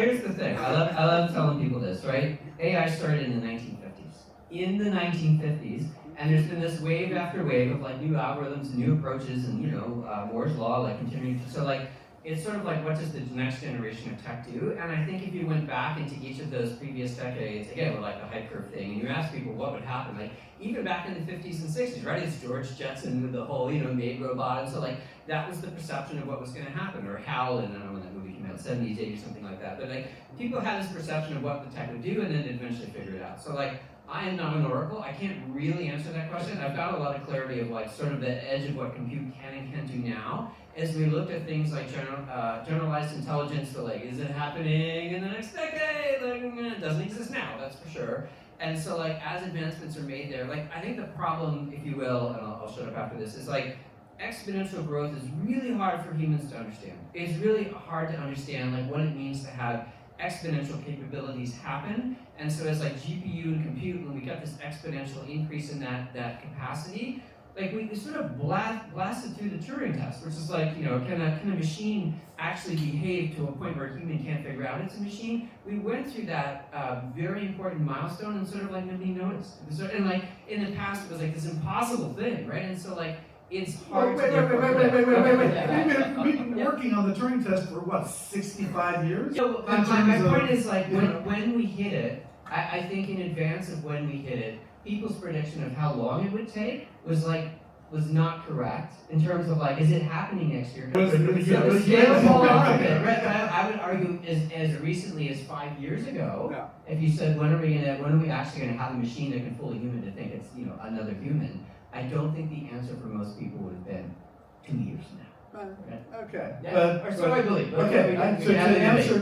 here's the thing. I love telling people this, right? AI started in the 1950s. In the 1950s, and there's been this wave after wave of like new algorithms and new approaches and Moore's law, like continuing to, so like it's sort of like what does the next generation of tech do? And I think if you went back into each of those previous decades, again with like the hype curve thing, and you ask people what would happen, like even back in the 50s and 60s, right? It's George Jetson with the whole maid robot, and so like that was the perception of what was going to happen, or Hal, and I don't know when that movie came out, 70s, 80s, something like that. But like people had this perception of what the tech would do, and then eventually figure it out. So like I am not an oracle. I can't really answer that question. I've got a lot of clarity of like sort of the edge of what compute can and can't do now. As we looked at things like generalized intelligence, so like, is it happening in the next decade? Like, it doesn't exist now, that's for sure. And so like, as advancements are made there, like, I think the problem, if you will, and I'll shut up after this, is like, exponential growth is really hard for humans to understand. It's really hard to understand like what it means to have exponential capabilities happen. And so as like GPU and compute, when we get this exponential increase in that capacity, like we sort of blasted through the Turing Test, which is like, can a machine actually behave to a point where a human can't figure out it's a machine? We went through that very important milestone and sort of like nobody noticed. And like in the past, it was like this impossible thing, right? And so like, it's hard wait. We've been working on the Turing Test for what, 65 years? So my point is like when we hit it, I think in advance of when we hit it, people's prediction of how long it would take was not correct in terms of like, is it happening next year? So the scale fall off a bit, right? But I would argue as recently as 5 years ago, if you said when are we actually gonna have a machine that can fool a human to think it's another human, I don't think the answer for most people would have been 2 years now. Okay. Yeah. Or so I believe. Okay. So to answer